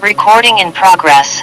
Recording in progress.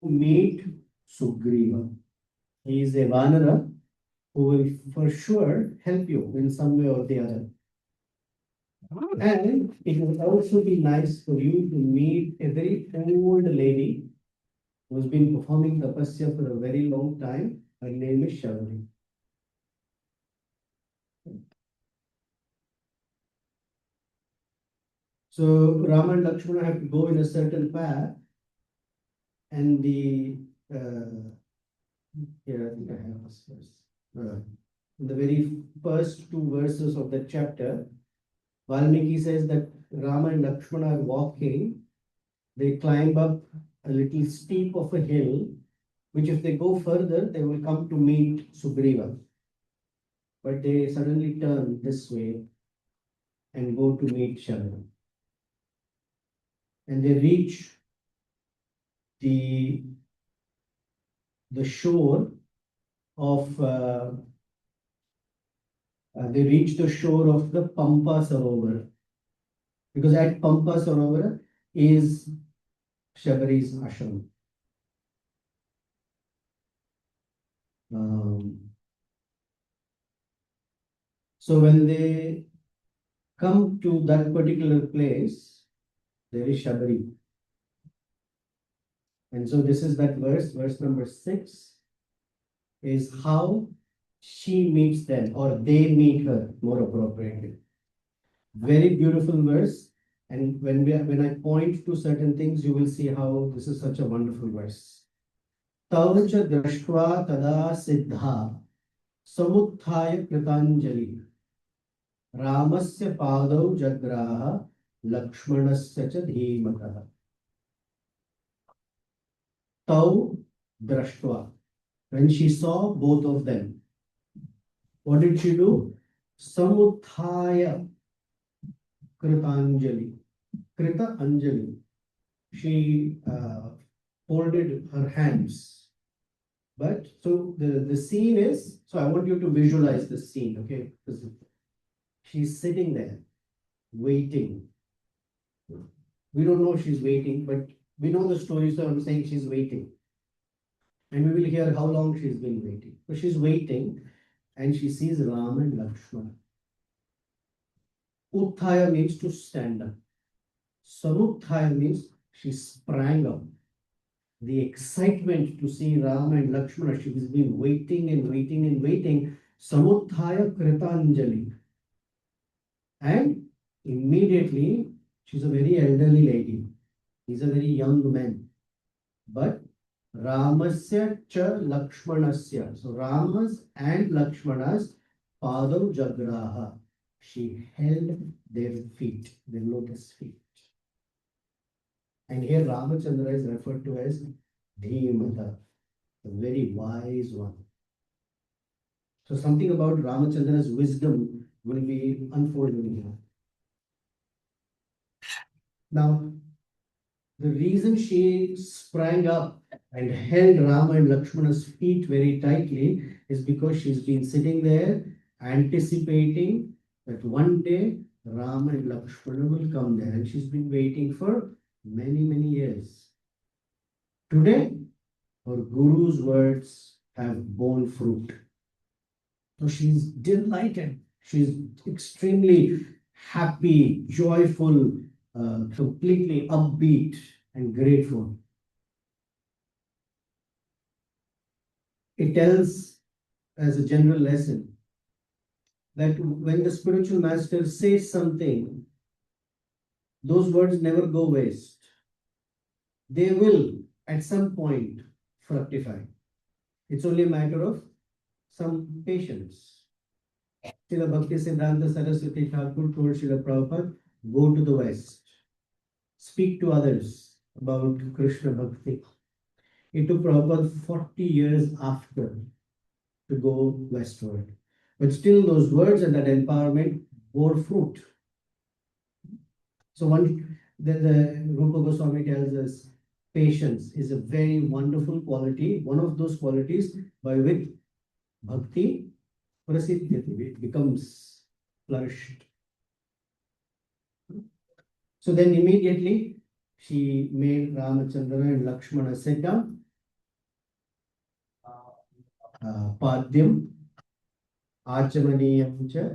Meet Sugriva. He is a Vanara who will for sure help you in some way or the other. And it would also be nice for you to meet a very old lady who's been performing tapasya for a very long time. Her name is Sabari. So Rama and Lakshmana have to go in a certain path, and here I think I have this verse. In the very first two verses of the chapter, Valmiki says that Rama and Lakshmana are walking. They climb up a little steep of a hill, which if they go further, they will come to meet Sugriva. But they suddenly turn this way and go to meet Shabara. And they reach the shore of the Pampa Sarovar. Because at Pampa Sarovara is Shabari's ashram. So when they come to that particular place, there is Shabari. And so this is that verse number 6 is how she meets them, or they meet her, more appropriately. Very beautiful verse. And when I point to certain things, you will see how this is such a wonderful verse. Taucha drashtva tada siddha samutthaya kritanjali ramasya padau jagraha lakshmanasya cha dhimataha. Tau drashtva. When she saw both of them, what did she do? Samutthaya kritanjali. Krita Anjali. She folded her hands. But so the scene is, so I want you to visualize the scene, okay? Because she's sitting there, waiting. We don't know she's waiting, but we know the story, so I'm saying she's waiting. And we will hear how long she's been waiting. So she's waiting, and she sees Ram and Lakshmana. Utthaya means to stand up. Samutthaya means she sprang up. The excitement to see Ram and Lakshmana, she has been waiting and waiting and waiting. Samutthaya kritanjali. And immediately, she's a very elderly lady. He's a very young man. But Ramasya cha Lakshmanasya. So Rama's and Lakshmana's padav jagraha. She held their feet, their lotus feet. And here Ramachandra is referred to as Dhimata, the very wise one. So something about Ramachandra's wisdom will be unfolding here. Now, the reason she sprang up and held Rama and Lakshmana's feet very tightly is because she's been sitting there anticipating that one day Rama and Lakshmana will come there, and she's been waiting for many years. Today, her Guru's words have borne fruit. So she's delighted. She's extremely happy, joyful, completely upbeat and grateful. It tells as a general lesson that when the spiritual master says something, those words never go waste. They will, at some point, fructify. It's only a matter of some patience. Srila Bhakti Siddhanta Saraswati Thakur told Srila Prabhupada, go to the West. Speak to others about Krishna Bhakti. It took Prabhupada 40 years after to go westward. But still those words and that empowerment bore fruit. So the Rupa Goswami tells us, patience is a very wonderful quality, one of those qualities by which bhakti prasiddhyati, becomes flourished. So then immediately she made Ramachandra and Lakshmana sit down. Padyam Achamaniyam cha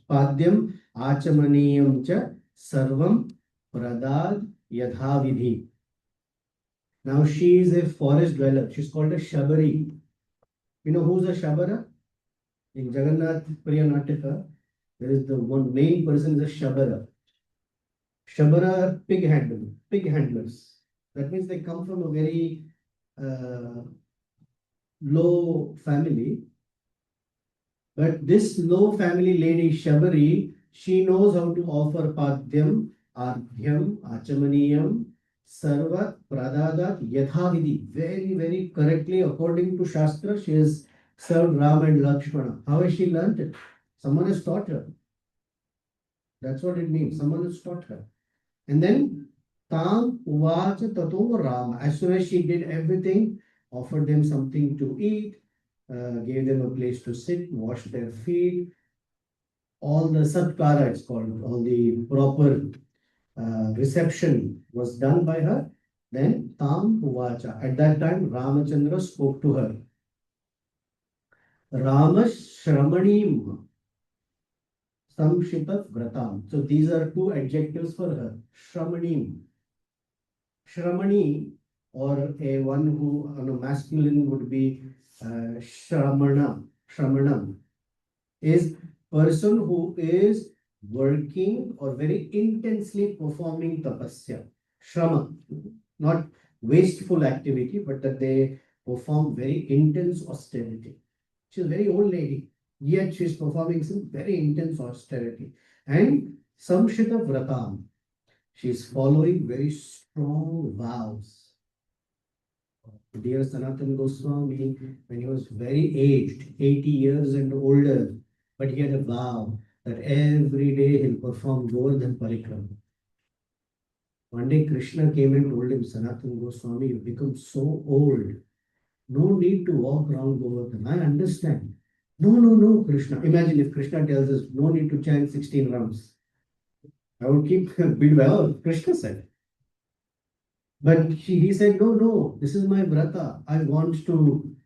Padyam Achamaniyam cha Sarvam Pradad Yadhavidhi. Now she is a forest dweller. She's called a Shabari. You know who's a Shabara? In Jagannath Priya Natika, there is the one main person is a Shabara. Shabara are pig handlers. That means they come from a very low family. But this low family lady, Shabari, she knows how to offer Padyam, Ardhyam, Achamaniyam, Sarva, Pradadat, Yathavidhi. Very correctly, according to Shastra, she has served Ram and Lakshmana. How has she learnt it? Someone has taught her. That's what it means. Someone has taught her. And then, Tam Uvacha Tato Rama. As soon as she did everything, offered them something to eat, gave them a place to sit, washed their feet. all the satkara, it's called, all the proper reception was done by her, then Tam Uvacha. At that time, Ramachandra spoke to her. Rama Shramanim Samshita Vratam. So these are two adjectives for her. Shramanim. Shramani, or a one who on a masculine would be Shramana. Shramanam is person who is working or very intensely performing tapasya. Shrama, not wasteful activity, but that they perform very intense austerity. She's a very old lady, yet she's performing some very intense austerity. And Samshita Vratam, she's following very strong vows. Dear Sanatana Goswami, when he was very aged, 80 years and older, but he had a vow that every day he'll perform Govardhan Parikrama. One day Krishna came and told him, Sanatana Goswami, you've become so old. No need to walk around Govardhan. I understand. No, Krishna. Imagine if Krishna tells us, no need to chant 16 rounds. I would keep build well, Krishna said. But he said, no, this is my vrata. I want to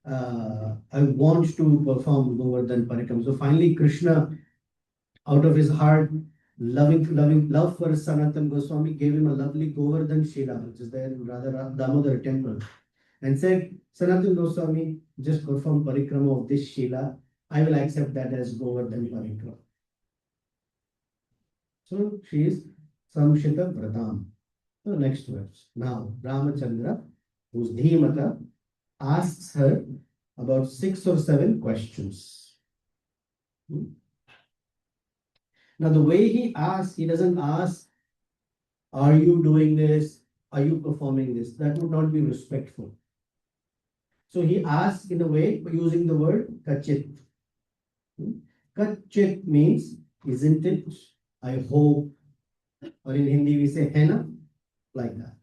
perform Govardhan Parikram. So finally, Krishna, out of his heart, loving love for Sanatan Goswami, gave him a lovely Govardhan Shila, which is there in Radha Damodar temple, and said, Sanatan Goswami, just perform Parikrama of this Shila. I will accept that as Govardhan Parikrama. So she is Samshita Vratam. The next verse. Now, Ramachandra, who's Dhimata, asks her about 6 or 7 questions. Now, the way he asks, he doesn't ask, are you doing this? Are you performing this? That would not be respectful. So he asks in a way using the word kachit. Kachit means, isn't it? I hope. Or in Hindi we say henna, like that.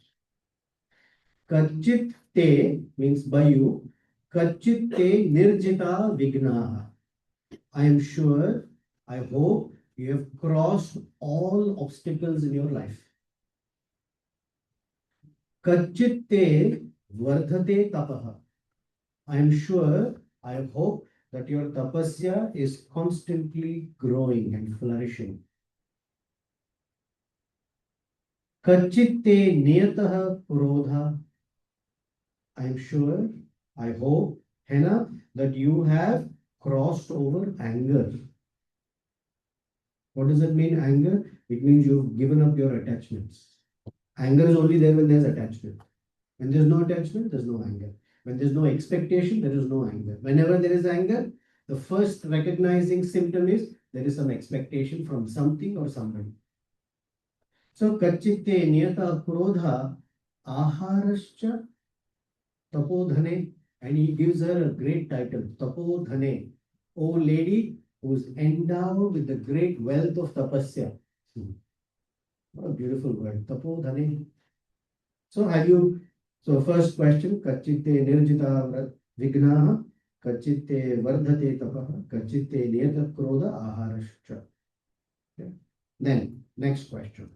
Kachit te means by you. Kachit te nirjita vignaha. I am sure, I hope you have crossed all obstacles in your life. Kachit te vardhate tapaha. I am sure, I hope that your tapasya is constantly growing and flourishing. Kachit te niyataha purodha. I am sure, I hope, Hena, that you have crossed over anger. What does it mean, anger? It means you've given up your attachments. Anger is only there when there's attachment. When there's no attachment, there's no anger. When there's no expectation, there is no anger. Whenever there is anger, the first recognizing symptom is there is some expectation from something or somebody. So, Kachitte Niyata Krodha Aharascha Tapodhane, and he gives her a great title, Tapodhane, O lady who is endowed with the great wealth of tapasya. What a beautiful word, Tapodhane. So first question, Kachitte Nirjita Vignaha, Kachitte Vardhate Tapaha, Kachitte Niyata Krodha Aharascha. Okay. Then, next question.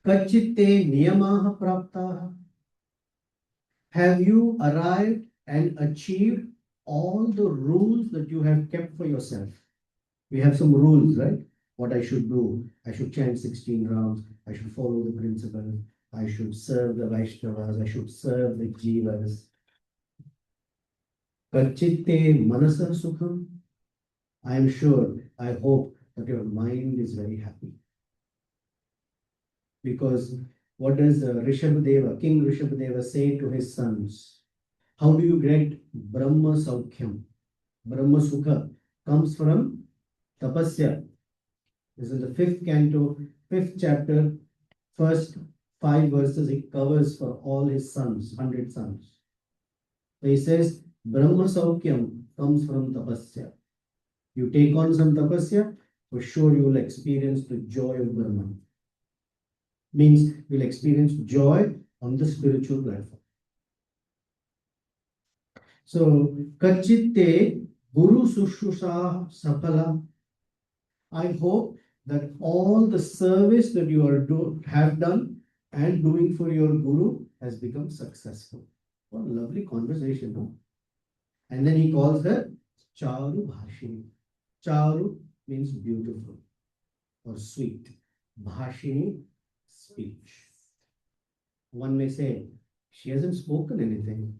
Kachitte Niyamaha Praptaha. Have you arrived and achieved all the rules that you have kept for yourself? We have some rules, right? What I should do. I should chant 16 rounds. I should follow the principles. I should serve the Vaishnavas. I should serve the Jivas. Kachitte Manasa Sukham. I am sure, I hope that your mind is very happy. Because what does Rishabhadeva, King Rishabhadeva say to his sons? How do you get Brahma Saukhyam? Brahma Sukha comes from Tapasya. This is the 5th canto, 5th chapter, first 5 verses he covers for all his sons, 100 sons. So he says, Brahma Saukhyam comes from Tapasya. You take on some Tapasya, for sure you will experience the joy of Brahman. Means you'll experience joy on the spiritual platform. So, Kachitte Guru Sushrusa Sapala. I hope that all the service that you have done and doing for your Guru has become successful. What a lovely conversation, no? And then he calls her Charu Bhashini. Charu means beautiful or sweet. Bhashini, speech. One may say, she hasn't spoken anything.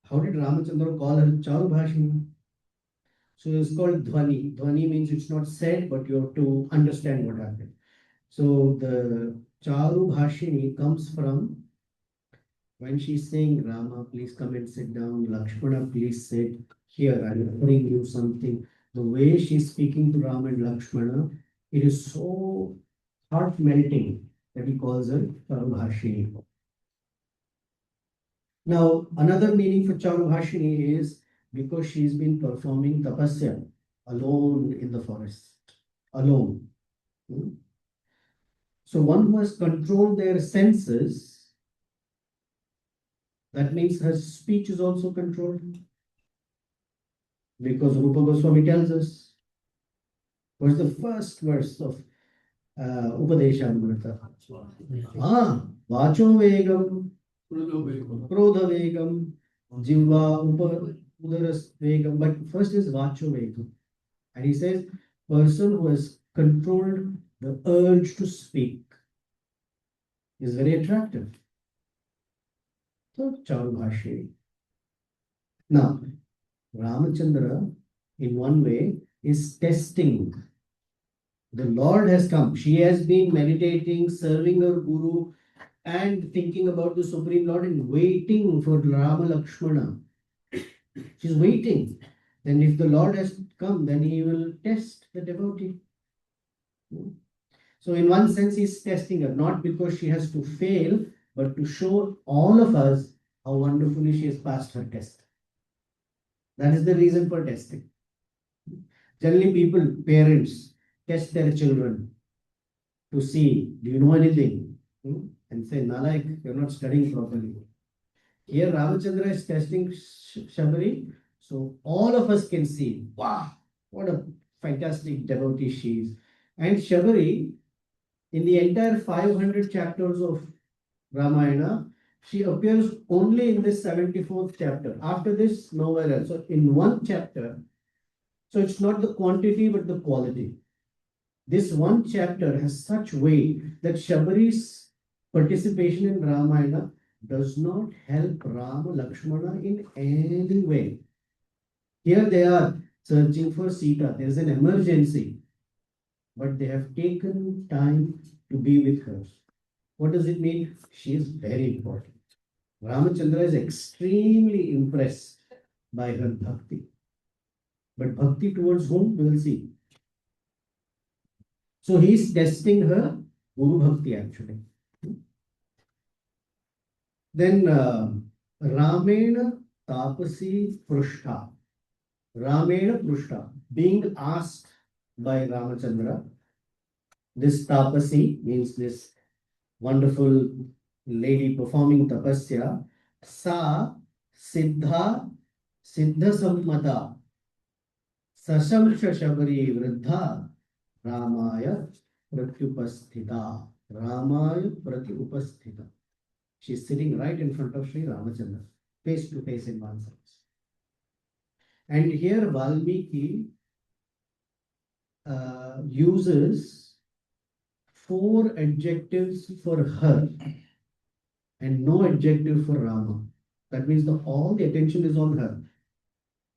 How did Ramachandra call her Charu Bhashini? So it's called Dhvani. Dhvani means it's not said, but you have to understand what happened. So the Charu Bhashini comes from when she's saying, Rama, please come and sit down. Lakshmana, please sit here. I'm offering you something. The way she's speaking to Rama and Lakshmana, it is so heart melting that he calls her Charu Bhashini. Now, another meaning for Charu Bhashini is because she's been performing tapasya alone in the forest, alone. So one who has controlled their senses, that means her speech is also controlled. Because Rupa Goswami tells us, what's the first verse of Upadeshamrita? Vacho Vegam, Krodha Vegam, Jivva Udaras Vegam. But first is Vacho Vegam. And he says, person who has controlled the urge to speak is very attractive. So, Charu Bhashini. Now, Ramachandra, in one way, is testing. The Lord has come. She has been meditating, serving her Guru, and thinking about the Supreme Lord and waiting for Rama Lakshmana. She's waiting. Then if the Lord has come, then he will test the devotee. So in one sense, he's testing her, not because she has to fail, but to show all of us how wonderfully she has passed her test. That is the reason for testing. Generally, people, parents, test their children to see, do you know anything? And say, Nalaik, you're not studying properly. Here, Ramachandra is testing Sabari, so all of us can see, wow, what a fantastic devotee she is. And Sabari, in the entire 500 chapters of Ramayana, she appears only in this 74th chapter. After this, nowhere else. So in one chapter, so it's not the quantity but the quality. This one chapter has such weight that Sabari's participation in Ramayana does not help Rama Lakshmana in any way. Here they are searching for Sita. There is an emergency, but they have taken time to be with her. What does it mean? She is very important. Ramachandra is extremely impressed by her bhakti. But bhakti towards whom? We will see. So he is testing her Guru Bhakti actually. Then Ramena Tapasi Prushta. Ramena Prushta. Being asked by Ramachandra, this Tapasi means this wonderful lady performing tapasya, Sa Siddha Sammata Sashamsha Shabari Vriddha Ramaya Pratyupasthita. Ramaya Pratyupasthita. She is sitting right in front of Sri Ramachandra, face to face in one sense. And here Valmiki uses 4 adjectives for her and no adjective for Rama. That means all the attention is on her.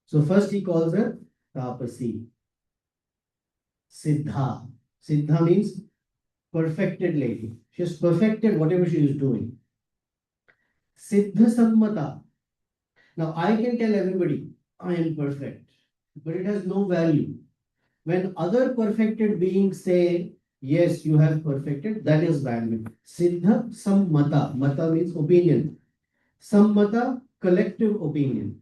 So first he calls her Tapasi. Siddha. Siddha means perfected lady. She has perfected whatever she is doing. Siddha Sammata. Now I can tell everybody, I am perfect, but it has no value. When other perfected beings say, yes, you have perfected, that is value. Siddha Sammata. Mata means opinion. Sammata, collective opinion.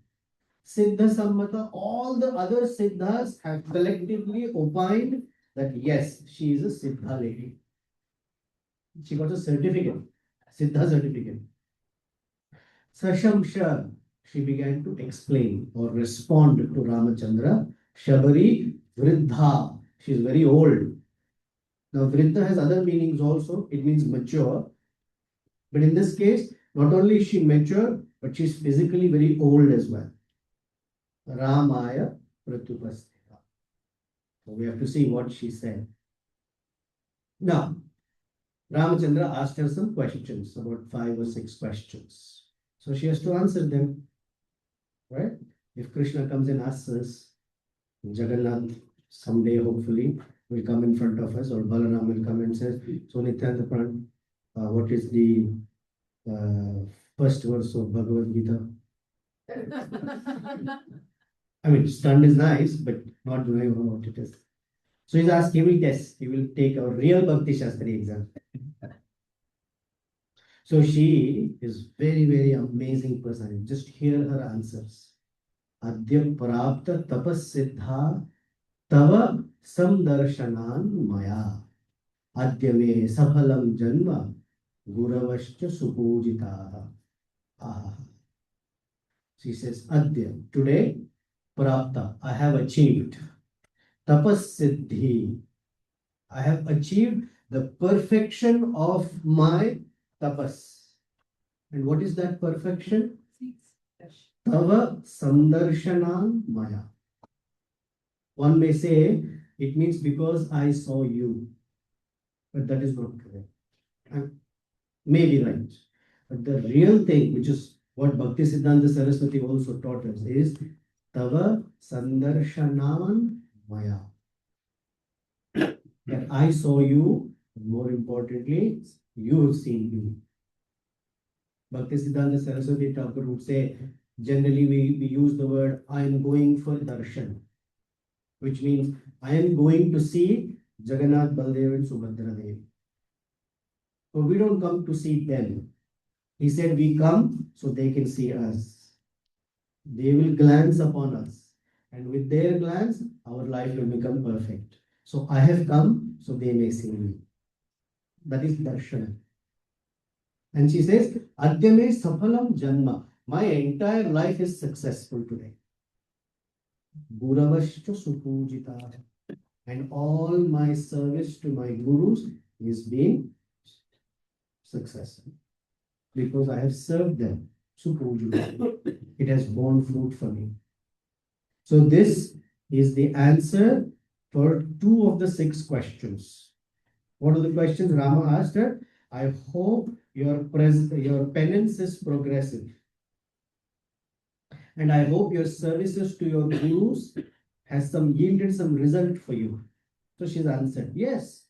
Siddha Sammata, all the other Siddhas have collectively opined that yes, she is a Siddha lady. She got a certificate, Siddha certificate. Sashamsha. she began to explain or respond to Ramachandra. Sabari Vriddha. She is very old. Now, Vriddha has other meanings also. It means mature. But in this case, not only is she mature, but she is physically very old as well. Ramaya Pratupastita. So we have to see what she said. Now, Ramachandra asked her some questions, about 5 or 6 questions. So she has to answer them, right? If Krishna comes and asks us, Jagannath someday hopefully will come in front of us, or Balaram will come and says, so Nityananda Pran, what is the first verse of Bhagavad Gita? I mean, stunned is nice, but not knowing what it is. So he's asked, he will test, he will take a real Bhakti Shastri exam. So she is very, very amazing person. Just hear her answers. Adya prapta tapas siddha tava samdarshanan maya. Adya me saphalam janma guravascha supujita. Ah. She says, Adya, today, prapta, I have achieved. Tapas siddhi, I have achieved the perfection of my tapas. And what is that perfection? Tava sandarshanan maya. One may say it means because I saw you, but that is not correct. I may be right. But the real thing, which is what Bhakti Siddhanta Saraswati also taught us, is Tava sandarshanan maya. That I saw you, more importantly, you have seen me. Bhakti Siddhanta Saraswati Thakur would say, generally we use the word, I am going for darshan, which means I am going to see Jagannath, Baldev and Subhadra Devi. So we don't come to see them. He said we come so they can see us. They will glance upon us. And with their glance, our life will become perfect. So I have come so they may see me. That is darshan. And she says, Adyame saphalam janma. My entire life is successful today. Guravascha supujita. And all my service to my gurus is being successful. Because I have served them. Supujita. It has borne fruit for me. So this is the answer for 2 of the 6 questions. What are the questions Rama asked her? I hope your penance is progressive. And I hope your services to your gurus has yielded some result for you. So she's answered, yes,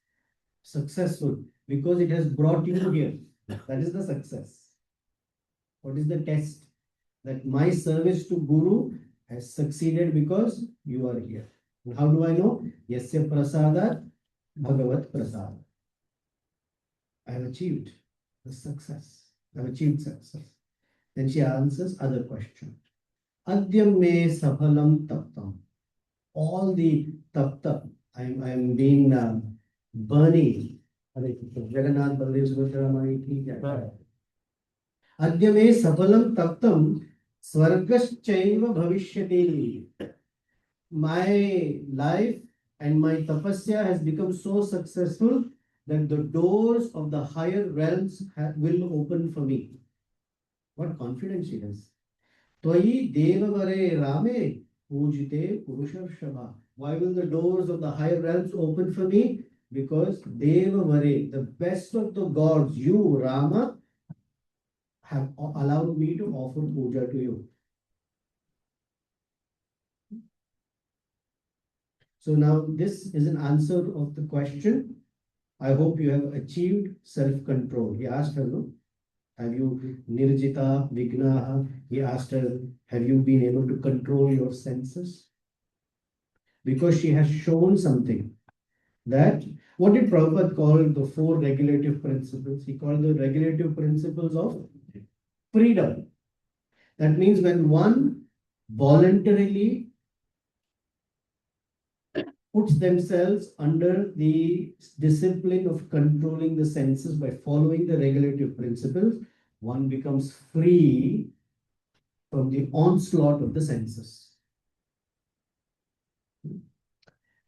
successful, because it has brought you here. That is the success. What is the test? That my service to Guru has succeeded because you are here. And how do I know? Yasya prasada bhagavat prasad. I have achieved the success. I have achieved success. Then she answers other question. Adyam me saphalam taptam. All the tapta, I'm being burning. Jagannath Baldev Subhadra Mani. Adyame saphalam taptam swargaschaiva bhavishyati. My life and my tapasya has become so successful that the doors of the higher realms will open for me. What confidence she has. Tvayi devavare rame pujite purusharshabha. Why will the doors of the higher realms open for me? Because devavare, the best of the gods, you, Rama, have allowed me to offer puja to you. So now this is an answer of the question. I hope you have achieved self-control. He asked her, no? Have you nirjita, vignaha? He asked her, have you been able to control your senses? Because she has shown something. That, what did Prabhupada call the 4 regulative principles? He called the regulative principles of freedom. That means when one voluntarily puts themselves under the discipline of controlling the senses by following the regulative principles, one becomes free from the onslaught of the senses.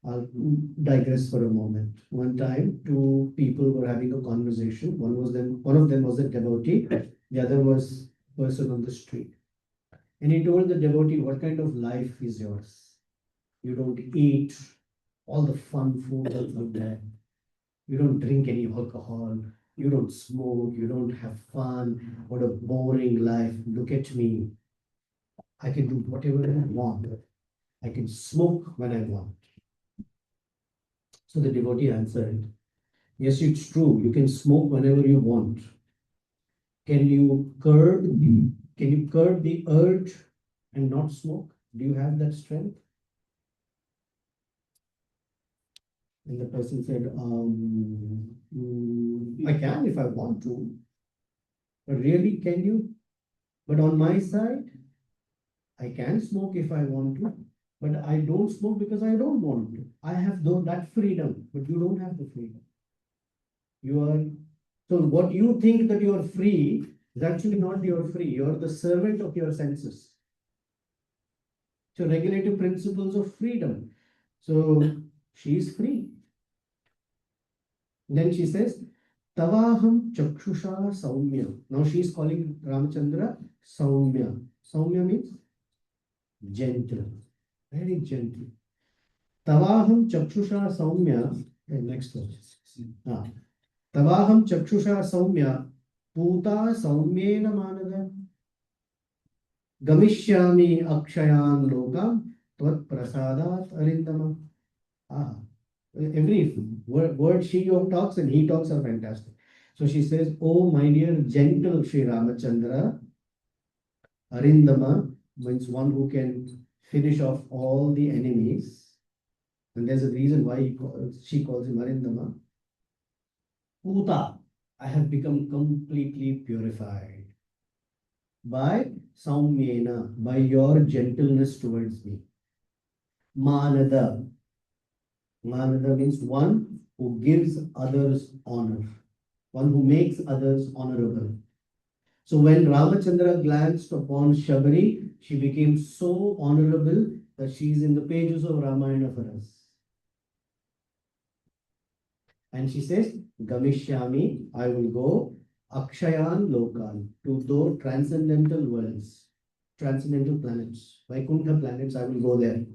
I'll digress for a moment. One time, two people were having a conversation. One of them was a devotee, the other was a person on the street. And he told the devotee, "What kind of life is yours? You don't eat all the fun food that's out there. You don't drink any alcohol. You don't smoke. You don't have fun. What a boring life. Look at me. I can do whatever I want. I can smoke when I want." So the devotee answered, "Yes, it's true. You can smoke whenever you want. Can you curb the urge and not smoke? Do you have that strength?" And the person said, "I can if I want to. But really, can you? But on my side, I can smoke if I want to, but I don't smoke because I don't want to. I have that freedom, but you don't have the freedom. You are so what you think that you are free is actually not you're free. You're the servant of your senses. So regulative principles of freedom. So she is free. Then she says, Tavaham Chakshusha Saumya. Now she is calling Ramachandra Saumya. Saumya means gentle, very gentle. Tavaham Chakshusha Saumya. Next verse. Tavaham Chakshusha Saumya Puta Saumyena Manada Gamishyami Akshayan Lokam Tvat Prasadat Arindama. Every word she talks and he talks are fantastic. So she says, "Oh, my dear gentle Sri Ramachandra, Arindama means one who can finish off all the enemies." And there's a reason why she calls him Arindama. Puta, I have become completely purified by Saumyena, by your gentleness towards me. Manada. Manada means one who gives others honor, one who makes others honorable. So when Ramachandra glanced upon Sabari, she became so honorable that she is in the pages of Ramayana for us. And she says, Gamishyami, I will go, Akshayan Lokan, to those transcendental worlds, transcendental planets, Vaikuntha planets, I will go there.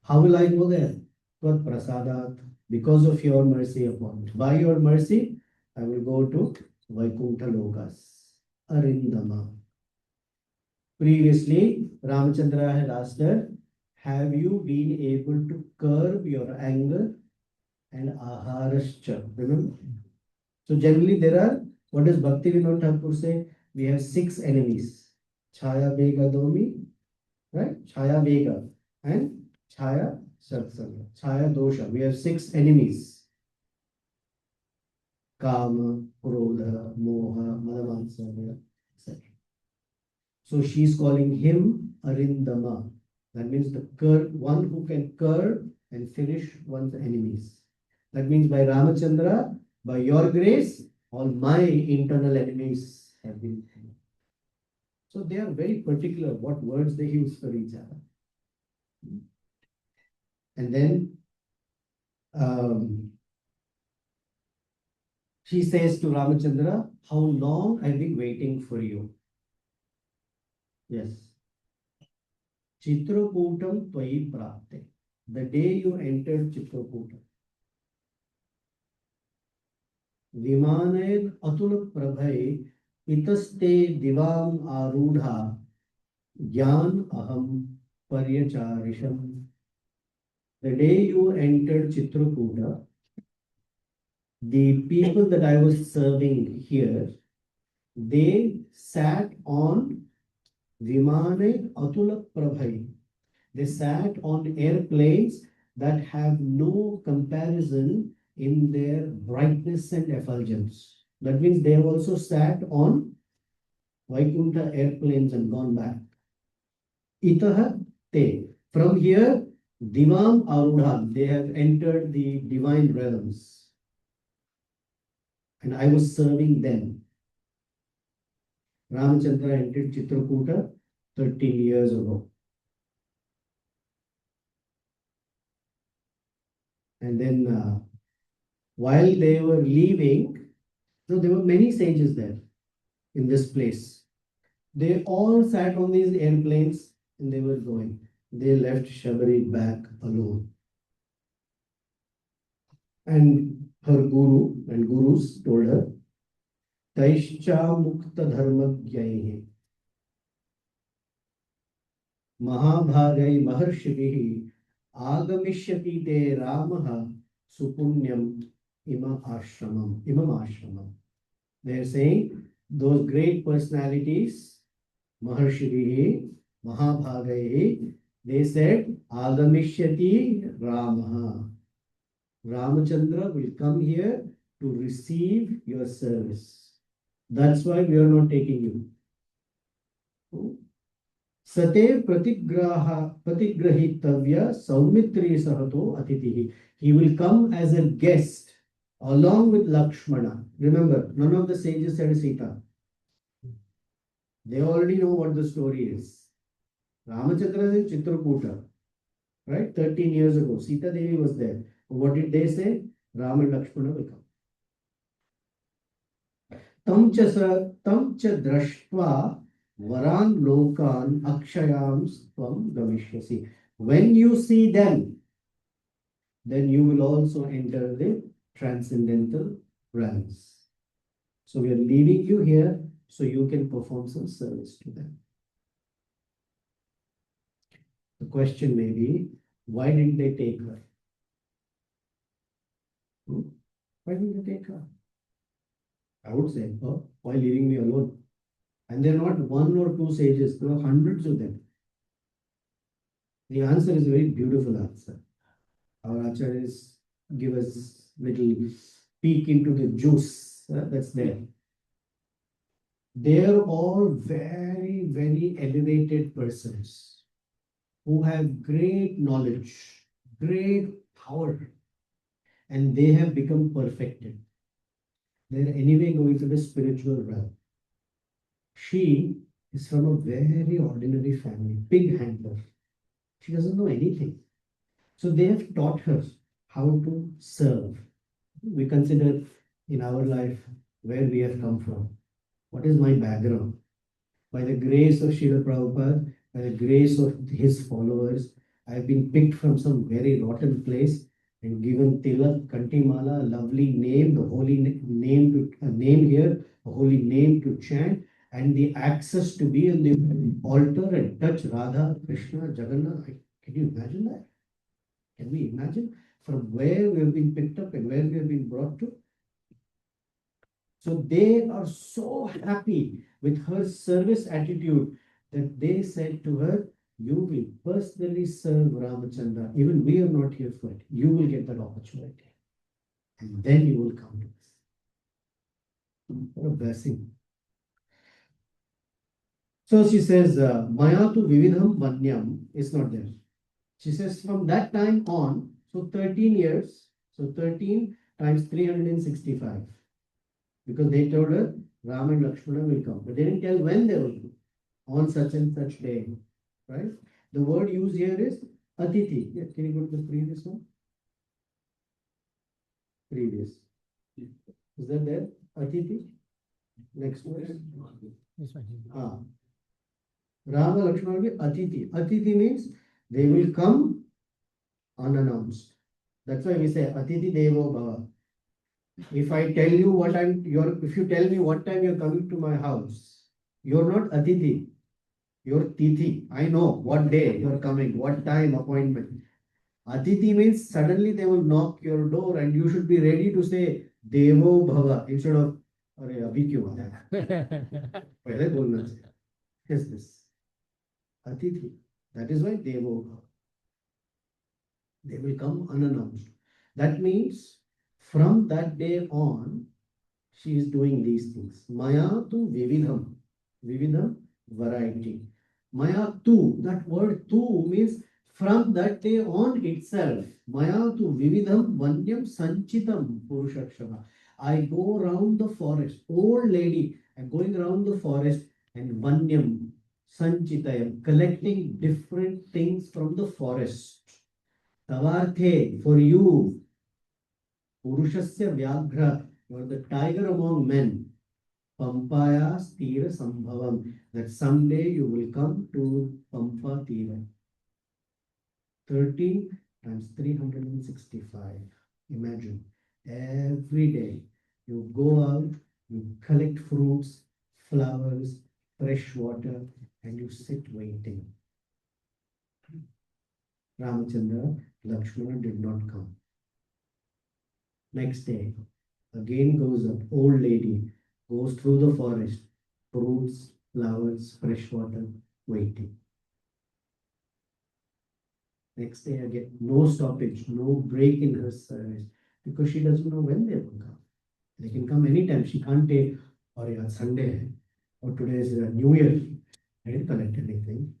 How will I go there? Tvat prasadat, because of your mercy upon me. By your mercy, I will go to Vaikuntha Lokas, Arindama. Previously, Ramachandra had asked her, have you been able to curb your anger and aharascha? Remember? So generally there are, what does Bhakti Vinod Thakur say? We have 6 enemies. Chaya Vega Domi, right? Chaya Vega and Chaya Satsanga, Chaya Dosha. We have 6 enemies. Kama, Krodha, Moha, Madamansarya, etc. So she's calling him Arindama. That means the one who can curb and finish one's enemies. That means by Ramachandra, by your grace, all my internal enemies have been finished. So they are very particular what words they use for each other. And then she says to Ramachandra, how long I've been waiting for you. Yes. Chitrakutam Tvai Prapte. The day you entered Chitrakutam. Vimanaid Atula Prabhai Itaste Divam Arudha Gyan Aham Paryacharisham. The day you entered Chitrakuta, the people that I was serving here, they sat on Vimane Atula Prabhai. They sat on airplanes that have no comparison in their brightness and effulgence. That means they have also sat on Vaikuntha airplanes and gone back. Itaha te. From here, Divam Arudha, they have entered the divine realms. And I was serving them. Ramachandra entered Chitrakuta 13 years ago. And then while they were leaving, so there were many sages there in this place. They all sat on these airplanes and they were going. They left Shabari back alone. And her guru and gurus told her, Taischa Mukta Dharma Gyaihe Mahabhagai Maharshivihi Agamishyati Te Ramaha Supunyam Imam Ashramam. They are saying those great personalities, Maharshivihi, Mahabhagai, they said Agamishyati Ramaha. Ramachandra will come here to receive your service. That's why we are not taking you. Sate Pratigrahitavya Saumitri Sahato Atitihi. He will come as a guest along with Lakshmana. Remember, none of the sages said Sita. They already know what the story is. Ramachandra is in Chitrakuta, right? 13 years ago. Sita Devi was there. What did they say? Ram and Lakshmana will come. Tam cha drashtva varan lokan akshayam tvam gavishyasi. When you see them, then you will also enter the transcendental realms. So we are leaving you here so you can perform some service to them. The question may be, why didn't they take her? Why didn't they take her? I would say, oh, why leaving me alone? And they're not one or two sages, there are hundreds of them. The answer is a very beautiful answer. Our acharyas give us little peek into the juice that's there. They're all very, very elevated persons who have great knowledge, great power, and they have become perfected. They're anyway going to the spiritual realm. She is from a very ordinary family, pig handler. She doesn't know anything. So they have taught her how to serve. We consider in our life where we have come from. What is my background? By the grace of Srila Prabhupada, by the grace of his followers, I have been picked from some very rotten place and given tilak, kantimala, a lovely name, the holy name to a name here, a holy name to chant, and the access to be on the altar and touch Radha, Krishna, Jagannath. Can you imagine that? Can we imagine from where we have been picked up and where we have been brought to? So they are so happy with her service attitude that they said to her, you will personally serve Ramachandra. Even we are not here for it. You will get that opportunity. And then you will come to us. What a blessing. So she says, Mayatu Vividham Vanyam is not there. She says from that time on, so 13 years, so 13 times 365. Because they told her Ram and Lakshmana will come. But they didn't tell when they will come. On such and such day. Right? The word used here is Atiti. Yeah, can you go to the previous one? Previous. Is that there? Atiti? Next one. Ah. Rama Lakshmana will be Atiti. Atiti means they will come unannounced. That's why we say Atiti Devo Bhava. If I tell you if you tell me what time you're coming to my house, you're not Atiti. You're Tithi. I know what day you're coming, what time appointment. Atiti means suddenly they will knock your door and you should be ready to say Devo Bhava instead of Arey abhi kyun aaya? Pehle bolna chahiye. Yes, this. Atiti. That is why Devo Bhava. They will come unannounced. That means from that day on, she is doing these things. Maya tu Vividham. Vividham, variety. Maya tu, that word tu means from that day on itself. Maya tu Vividham Vanyam Sanchitam Purushakshama. I go around the forest. Old lady, I'm going around the forest and Vanyam, Sanchitayam, collecting different things from the forest. Tavarthe, for you, Purushasya Vyaghra, you are the tiger among men. Pampaya Tira Sambhavam, that someday you will come to Pampa Tira. 13 times 365. Imagine, every day you go out, you collect fruits, flowers, fresh water, and you sit waiting. Ramachandra, Lakshmana did not come. Next day, again goes up, old lady, goes through the forest, fruits, flowers, fresh water, waiting. Next day again, no stoppage, no break in her service, because she doesn't know when they will come. They can come anytime. She can't take, or yeah, Sunday, or today is New Year. I didn't collect anything.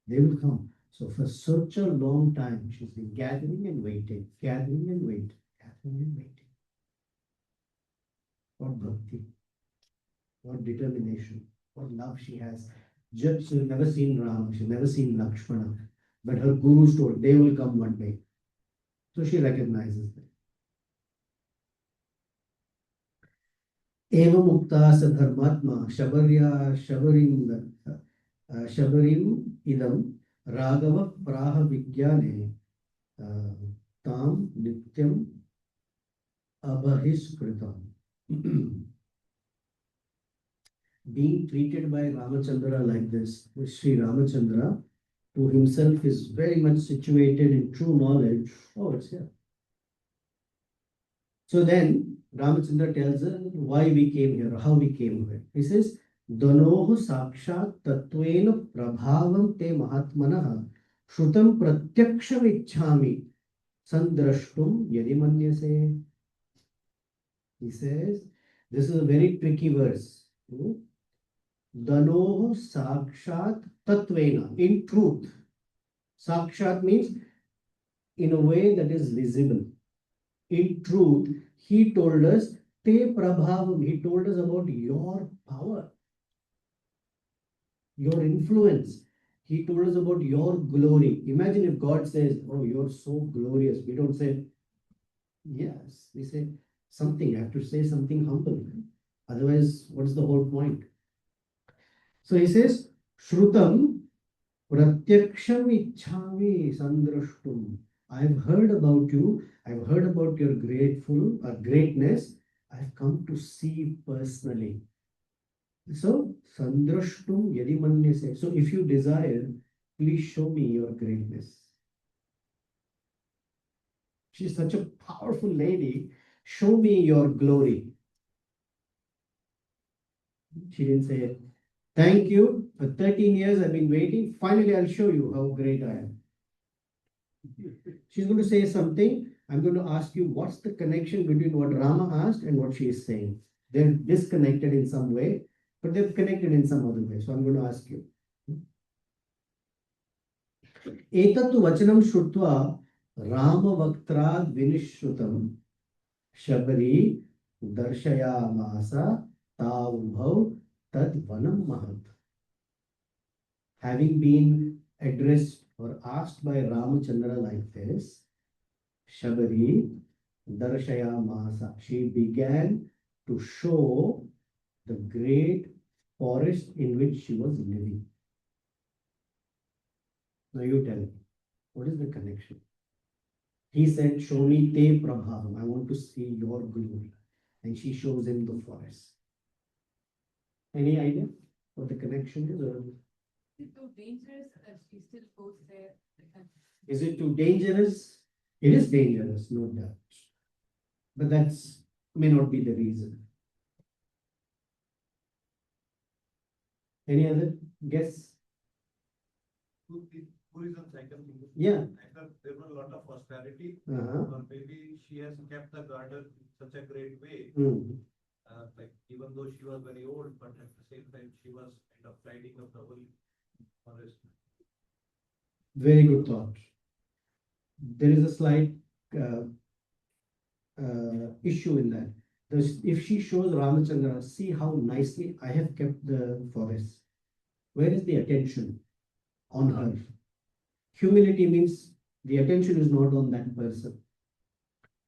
They will come. So for such a long time, she's been gathering and waiting, gathering and waiting, gathering and waiting. What bhakti, what determination, what love she has. Just she's never seen Ram, she's never seen Lakshmana, but her gurus told they will come one day. So she recognizes them. Eva mukta sadharmatma shabarim idam raghava praha vigyane tam nityam abhahiskritam. Being treated by Ramachandra like this, Sri Ramachandra to himself is very much situated in true knowledge. Oh, it's here. So then Ramachandra tells her why we came here, how we came here. He says, Danoho sakshat tattvena prabhavam te mahatmanah shrutam pratyaksha vichhami sandrashtum yadi manyase. He says, this is a very tricky verse. Danoho sakshat tattvena, in truth. Sakshat means in a way that is visible. In truth, he told us, te prabhavam, he told us about your power, your influence. He told us about your glory. Imagine if God says, oh, you're so glorious. We don't say, yes. We say something. I have to say something humble. Otherwise, what's the whole point? So he says, Shrutam pratyaksham ichhami sandrashtum. I've heard about you. I've heard about your greatness. I've come to see personally. So, sandrashtum yadi manyase. So, if you desire, please show me your greatness. She's such a powerful lady. Show me your glory. She didn't say, thank you. For 13 years I've been waiting. Finally, I'll show you how great I am. She's going to say something. I'm going to ask you what's the connection between what Rama asked and what she is saying. They're disconnected in some way, but they're connected in some other way. So I'm going to ask you. Etattu vachanam shrutva Rama vaktrad vinishrutam Shabari darshayamasa tavbhav tad vanam mahat. Having been addressed or asked by Ramachandra like this, Shabari darshayamasa, she began to show the great forest in which she was living. Now you tell me, what is the connection? He said, show me te prabhavam, I want to see your glory. And she shows him the forest. Any idea what the connection is? Or Is it too dangerous that she still goes there? is it too dangerous? It is dangerous, no doubt. But that's may not be the reason. Any other guess? Tourism cycle. Yeah. Either there was a lot of prosperity, Uh-huh. or maybe she has kept the garden in such a great way. Like even though she was very old, but at the same time she was kind of tidying up the whole forest. Very good thought. There is a slight issue in that. If she shows Ramachandra, see how nicely I have kept the forest. where is the attention on her? Humility means the attention is not on that person.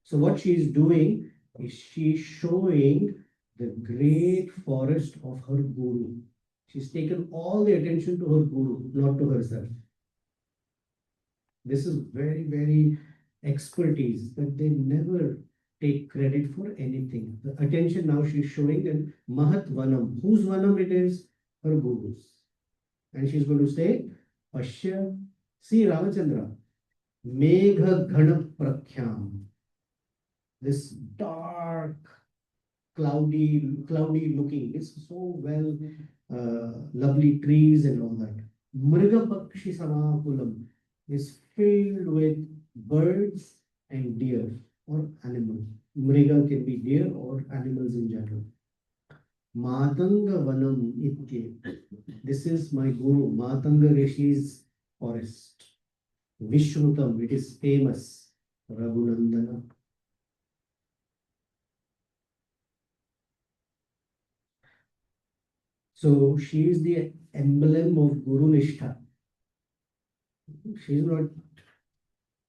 So what she is doing is she is showing the great forest of her guru. She's taken all the attention to her guru, not to herself. This is very, very expertise that they never take credit for anything. The attention now she's showing in Mahat Vanam. Whose Vanam it is? Her guru's. And she's going to say, Pashya, see Ramachandra, Megha Ghana Prakhyam. This dark, cloudy looking, it's so well, lovely trees and all that. Mriga Pakshi Samakulam is filled with birds and deer or animals. Mriga can be deer or animals in general. Matanga Vanam Itye. This is my guru, Matanga Rishi's forest. Vishrutam, it is famous. Raghunandana. So she is the emblem of Guru Nishtha. She is not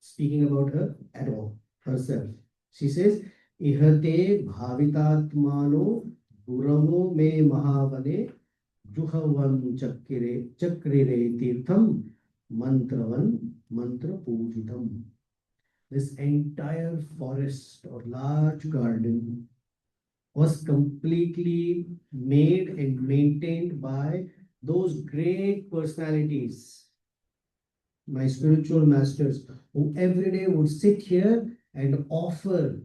speaking about her at all, herself. She says, Ihate bhavitatmano guravo me mahavane juhavan chakrire tirtham mantravan mantra pujitam. This entire forest or large garden was completely made and maintained by those great personalities, my spiritual masters, who every day would sit here and offer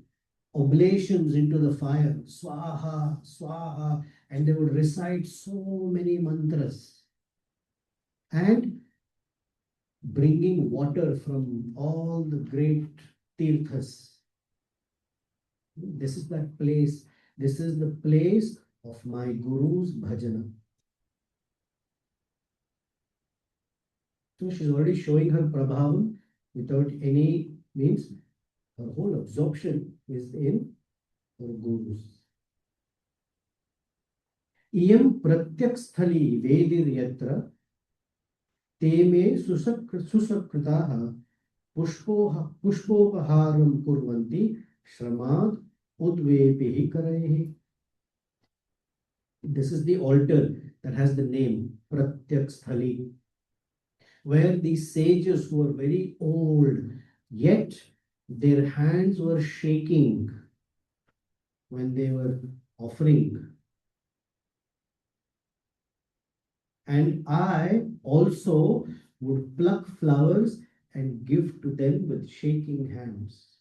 oblations into the fire, swaha, swaha, and they would recite so many mantras and bringing water from all the great tirthas. This is that place. This is the place of my Guru's bhajana. So she's already showing her prabhavam without any means. Her whole absorption is in her Guru's. Iyam pratyak sthali vedir yatra teme susakritaha pushpopaharam kurvanti shramad udvepihi karehi. This is the altar that has the name Pratyak Sthali, where these sages who were very old, yet their hands were shaking when they were offering. And I also would pluck flowers and give to them with shaking hands.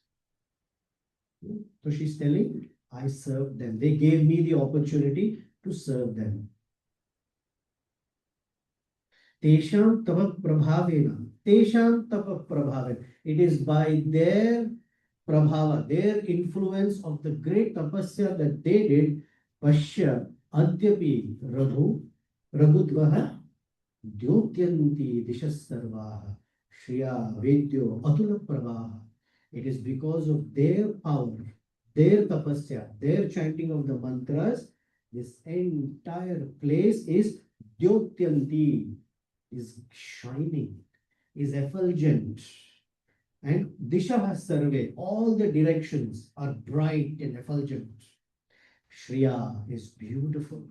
So she's telling, I served them. They gave me the opportunity to serve them. Tesham tapa prabhavena. Tesham tapa prabhavena. It is by their prabhava, their influence of the great tapasya that they did. Pashya adyapi raghudvaha dyotyanti dishas sarvaha shriya vedyo atula prabhaha. It is because of their power, their tapasya, their chanting of the mantras, this entire place is dyotyanti, is shining, is effulgent. And disha sarve, all the directions are bright and effulgent. Shriya is beautiful.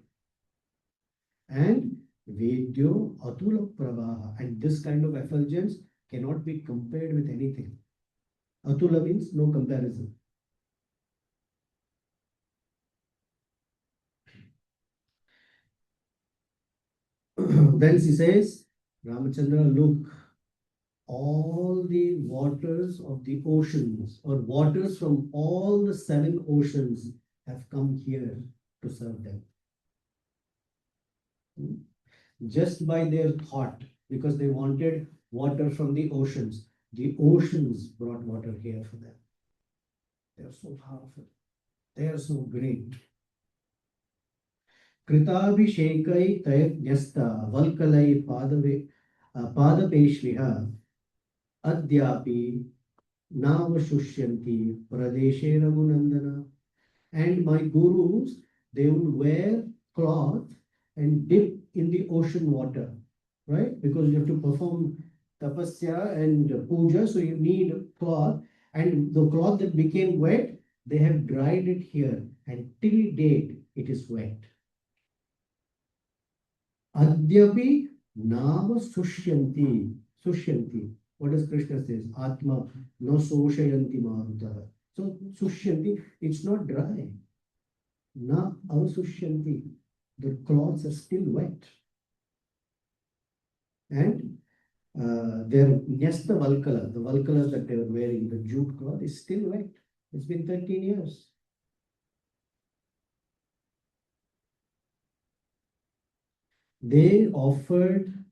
And vedyo atula prabhaha, and this kind of effulgence cannot be compared with anything. Atula means no comparison. Then she says, Ramachandra, look, all the waters of the oceans or waters from all the 7 oceans have come here to serve them. Just by their thought, because they wanted water from the oceans brought water here for them. They are so powerful. They are so great. Kritabhishekai tayajnasta valkalai padapeshliha adyapi navashushyanti pradeshe raghunandana. And my gurus, they would wear cloth and dip in the ocean water, right? Because you have to perform tapasya and puja, so you need cloth, and the cloth that became wet, they have dried it here, and till date it is wet. Adyapi nama sushyanti. Sushyanti. What does Krishna says? Atma no soshayanti maruta. So sushyanti, it's not dry. Na avasushyanti. The cloths are still wet. And their Nyasta Valkala, the Valkalas that they were wearing, the jute cloth is still wet. It's been 13 years. They offered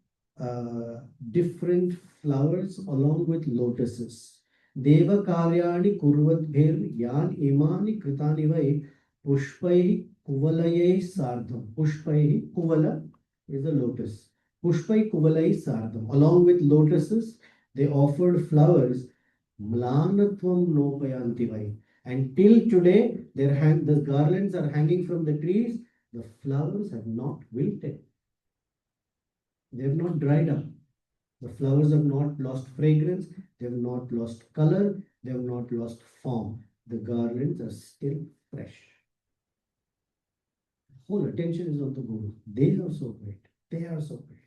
different flowers along with lotuses. Deva karyani kurvadbhir yan imani kritani vai pushpai kuvalayai sardham. Pushpai kuvala is a lotus. Pushpai kuvalai sardham. Along with lotuses, they offered flowers. Mlanatvam nopayanti vai. And till today, the garlands are hanging from the trees. The flowers have not wilted. They have not dried up. The flowers have not lost fragrance. They have not lost color. They have not lost form. The garlands are still fresh. Whole attention is on the Guru. They are so great. They are so great.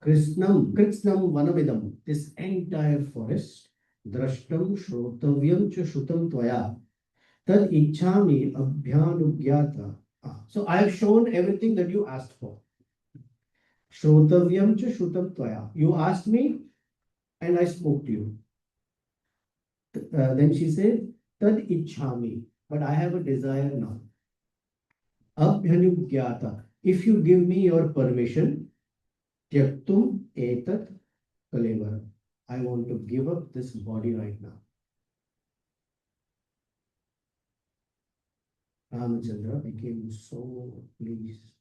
Krishnam vanamidam. This entire forest. Drashtam shrotavyam cha shutam tvaya. Tad ichhami abhyanugyata. So I have shown everything that you asked for. Shrotavyam cha shrutam tvaya. You asked me and I spoke to you. Then she said, Tad ichhami. But I have a desire now. Abhyanugyata. If you give me your permission, tyaktum etat kalevara. I want to give up this body right now. Ramachandra became so pleased.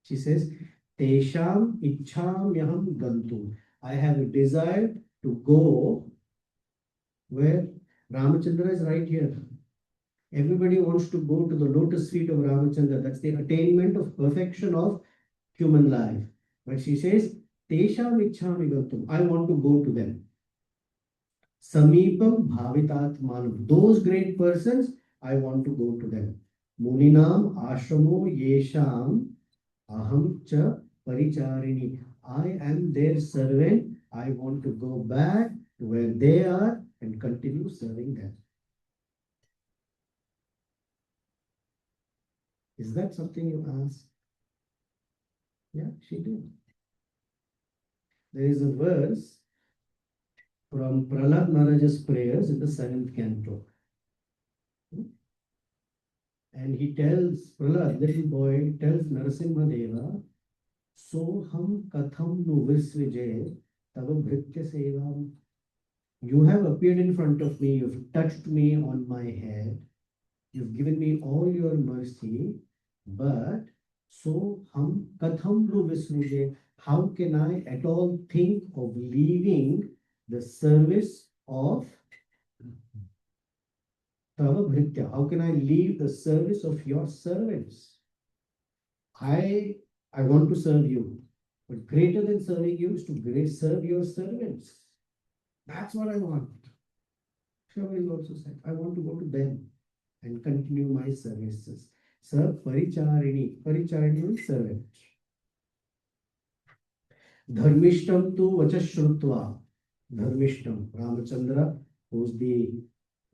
She says, Tesham ichhamyaham gantum. I have a desire to go where Ramachandra is right here. Everybody wants to go to the lotus feet of Ramachandra. That's the attainment of perfection of human life. But she says, Tesham ichhami gantum. I want to go to them. Samipam bhavitat manam. Those great persons, I want to go to them. Muninam ashramo yesham aham cha paricharini. I am their servant. I want to go back to where they are and continue serving them. Is that something you asked? Yeah, she did. There is a verse from Prahlad Maharaj's prayers in the 7th canto. And he tells, Prahlad, little boy, tells Narasimha Deva, So ham katham nu visvije tava bhritya sevam. You have appeared in front of me, you've touched me on my head, you've given me all your mercy, but so ham katham nu visvije. How can I at all think of leaving the service of Tava Bhritya? How can I leave the service of your servants? I want to serve you, but greater than serving you is to serve your servants. That's what I want. Shabari also said, I want to go to them and continue my services. Serve Paricharini. Paricharini means servant. Dharmishtam tu vachashrutva. Dharmishtam. Ramachandra, who's the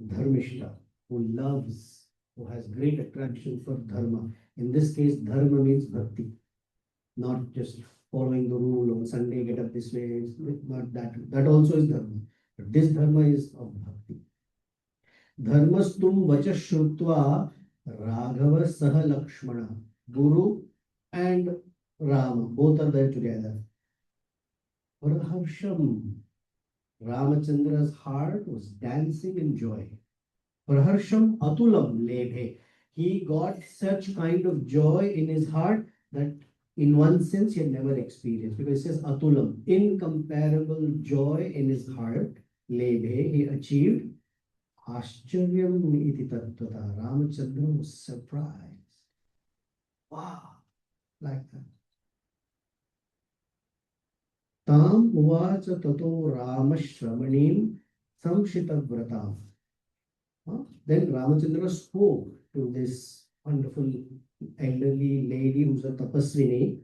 Dharmishta, who loves, who has great attraction for dharma. In this case, dharma means bhakti. Not just following the rule on Sunday, get up this way. Not that. That also is dharma. But this dharma is of bhakti. Dharmastum vachashrutva Raghava saha Lakshmana. Guru and Rama, both are there together. Praharsham. Ramachandra's heart was dancing in joy. Praharsham atulam lebhe. He got such kind of joy in his heart that in one sense he had never experienced. Because it says atulam, incomparable joy in his heart. Lebhe, he achieved. Ashcharyam iti tattvata. Ramachandra was surprised. Wow, like that. Tam uvacha tato Rama Shramaniim Samshitavrata. Then Ramachandra spoke to this wonderful elderly lady who's a tapaswini.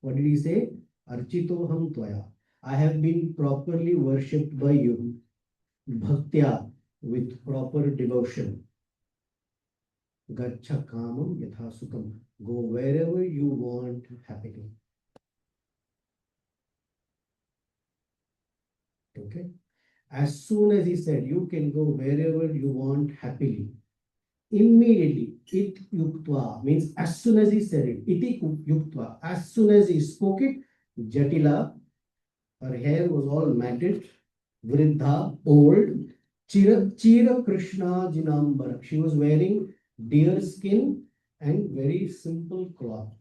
What did he say? Architoham Tvaya. I have been properly worshipped by you. Bhaktya, with proper devotion. Gacha kamam yatha sukam. Go wherever you want happily. Okay. As soon as he said, you can go wherever you want happily. Immediately, it yuktva means as soon as he said it, iti yuktva, as soon as he spoke it, Jatila, her hair was all matted, Vridha, old, Chira Krishna Jinambar. She was wearing deer skin and very simple cloth.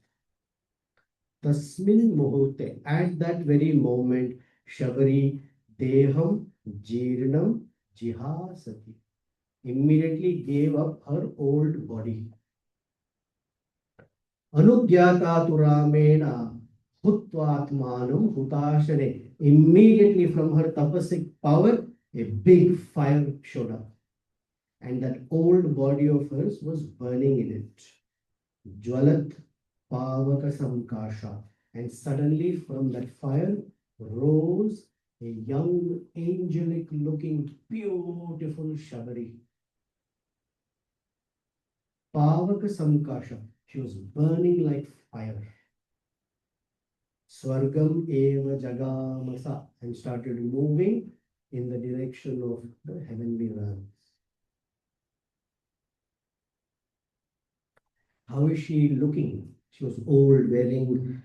Tasmin Muhurte, at that very moment, Sabari Deham Jirnam Jihasati, immediately gave up her old body. Anugyata tu Ramena Hutvatmanam Hutashane. Immediately from her tapasic power, a big fire showed up. And that old body of hers was burning in it. Jwalat Pavaka Samkasha. And suddenly from that fire rose a young, angelic looking, beautiful Sabari. Pavaka Samkasha. She was burning like fire. Swargam eva jagamasa, and started moving in the direction of the heavenly realms. How is she looking? She was old, wearing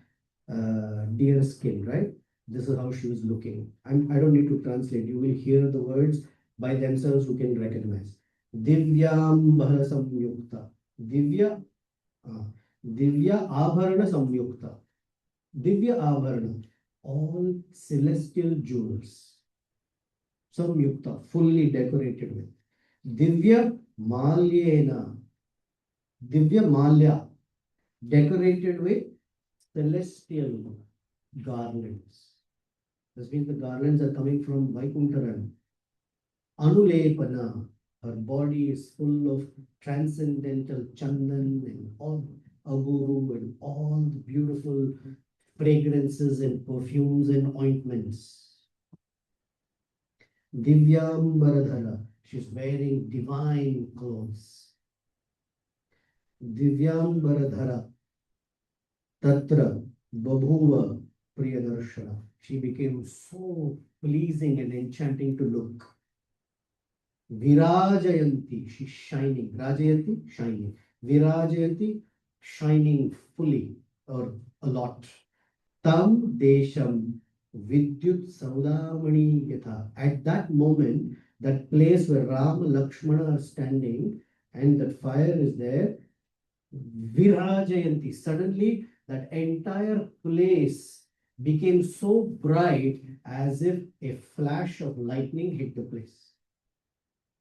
deer skin, right? This is how she was looking. I don't need to translate. You will hear the words by themselves. You can recognize. Divyambara samyukta. Divya abharana samyukta. Divya abharana. All celestial jewels. Samyukta. Fully decorated with. Divya malyena. Divya malya. Decorated with celestial garlands. This means the garlands are coming from Vaikuntharan. Anulepana, her body is full of transcendental chandan and all aguru and all the beautiful fragrances and perfumes and ointments. Divyambaradhara, she's wearing divine clothes. Divyambaradhara, Tatra, Babhuva, Priyadarshana. She became so pleasing and enchanting to look. Virajayanti, she's shining. Rajayanti, shining. Virajayanti, shining fully or a lot. Tam Desham, Vidyut Saudamani Yatha. At that moment, that place where Ram and Lakshmana are standing and that fire is there, Virajayanti, suddenly that entire place became so bright as if a flash of lightning hit the place.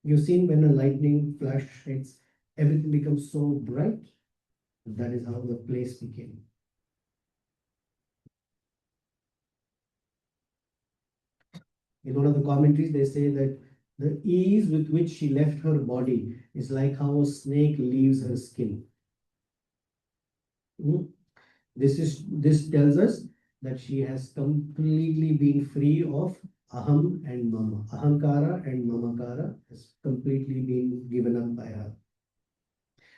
You've seen when a lightning flash hits, everything becomes so bright. That is how the place became. In one of the commentaries, they say that the ease with which she left her body is like how a snake leaves her skin. This tells us that she has completely been free of aham and mama. Ahankara and mamakara has completely been given up by her.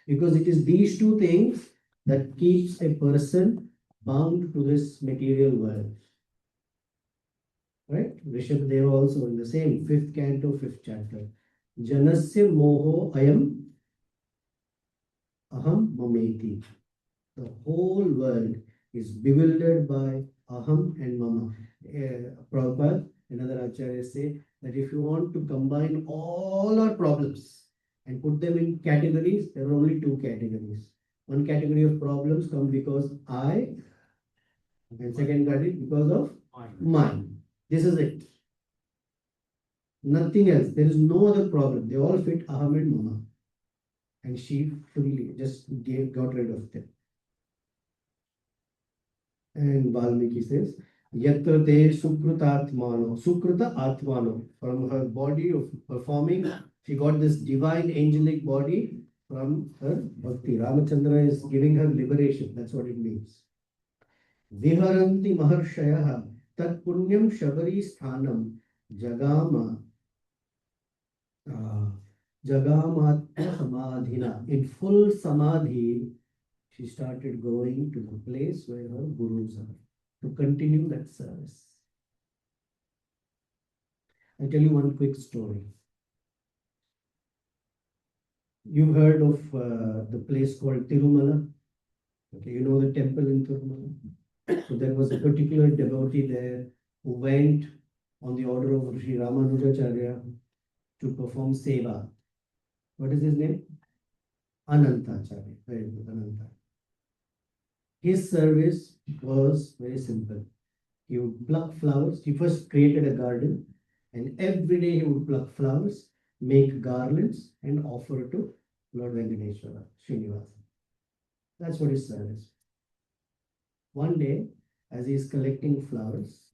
Because it is these two things that keeps a person bound to this material world. Right? Rishabhdeva also in the same 5th canto, 5th chapter. Janasya moho ayam aham mameti. The whole world is bewildered by aham and mama. Prabhupada, another acharya say that if you want to combine all our problems and put them in categories, there are only 2 categories. One category of problems come because I, and second category because of mine. This is it. Nothing else. There is no other problem. They all fit aham and mama. And she fully just got rid of them. And Valmiki says, Yatra te Sukruta Atmano, from her body of performing, she got this divine angelic body from her Bhakti. Ramachandra is giving her liberation, that's what it means. Viharanti Maharshaya Tat Punyam Shabari Sthanam Jagama Jagamatma Samadhina. In full Samadhi, she started going to the place where her gurus are to continue that service. I'll tell you one quick story. You've heard of the place called Tirumala? Okay, you know the temple in Tirumala? So there was a particular devotee there who went on the order of Sri Ramanujacharya to perform seva. What is his name? Anantacharya. Very good, Ananta. His service was very simple. He would pluck flowers. He first created a garden, and every day he would pluck flowers, make garlands, and offer to Lord Venkateshwara, Srinivasa. That's what his service. One day, as he is collecting flowers,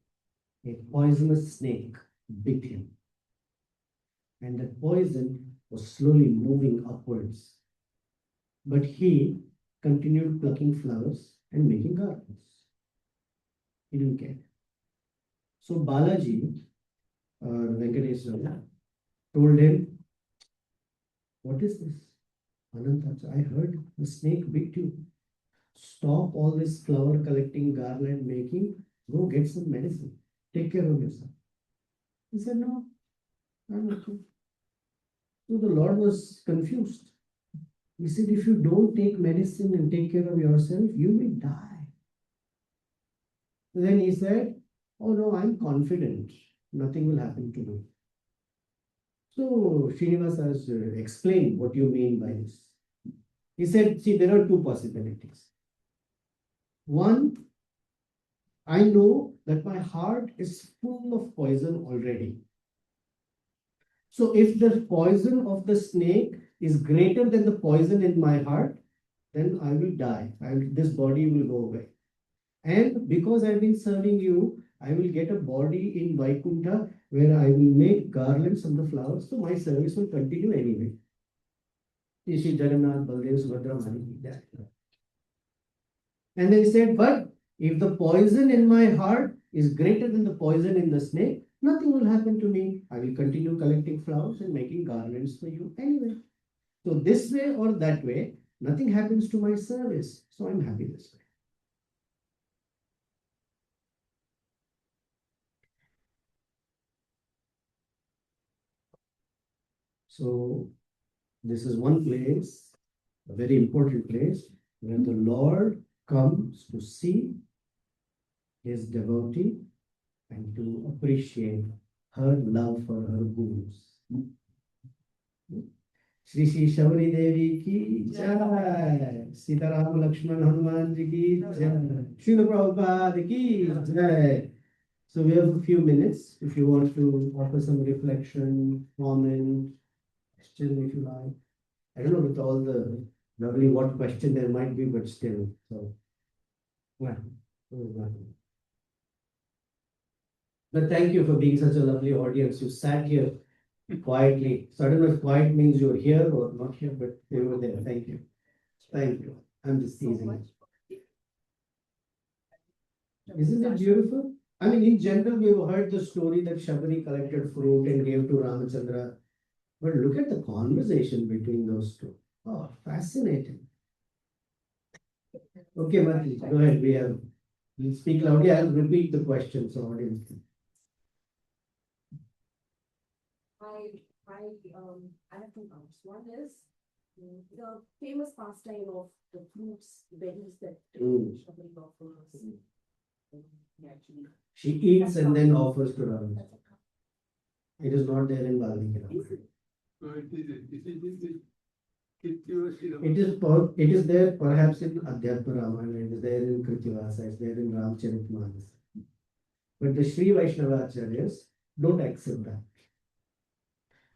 a poisonous snake bit him, and that poison was slowly moving upwards. But he continued plucking flowers and making garlands. He didn't care. So Balaji, Venkateswara, told him, what is this? Ananta, I heard the snake bit you. Stop all this flower collecting, garland making. Go get some medicine. Take care of yourself. He said, no, I'm okay. So the Lord was confused. He said, if you don't take medicine and take care of yourself, you will die. Then he said, oh no, I'm confident. Nothing will happen to me. So Srinivasa has explained what you mean by this. He said, see, there are two possibilities. One, I know that my heart is full of poison already. So if the poison of the snake is greater than the poison in my heart, then I will die. This body will go away. And because I've been serving you, I will get a body in Vaikuntha where I will make garlands of the flowers. So my service will continue anyway. You see Jagannath, Baldev, Subhadra, Mani. And then he said, but if the poison in my heart is greater than the poison in the snake, nothing will happen to me. I will continue collecting flowers and making garlands for you anyway. So this way or that way, nothing happens to my service. So I'm happy this way. So this is one place, a very important place, where the Lord comes to see his devotee and to appreciate her love for her gurus. Shri Shri Sabari Devi ki jai, Sita Ram Lakshman Hanuman ji ki jai, Srila Prabhupada ki jai. So we have a few minutes if you want to offer some reflection, comment, question if you like. I don't know with all the lovely what question there might be, but still. So, yeah. But thank you for being such a lovely audience. You sat here quietly. So I don't know if quiet means you're here or not here, but you were there. Thank you. Thank you. I'm just teasing. Isn't it beautiful? I mean, in general, we've heard the story that Shabari collected fruit and gave to Ramachandra. But look at the conversation between those two. Oh, fascinating. Okay, Mati, go ahead. We'll speak loudly. I'll repeat the question so audience can. I have two points. One is the famous pastime of the fruits, berries that Shabari offers. Actually, She eats and then offers to Ram. It is not there in Valmiki Ramayana. It is there perhaps in Adhyatma Ramayana, it is there in Kritivasa, it is there in Ramcharitmanas. But the Sri Vaishnava Acharyas don't accept that.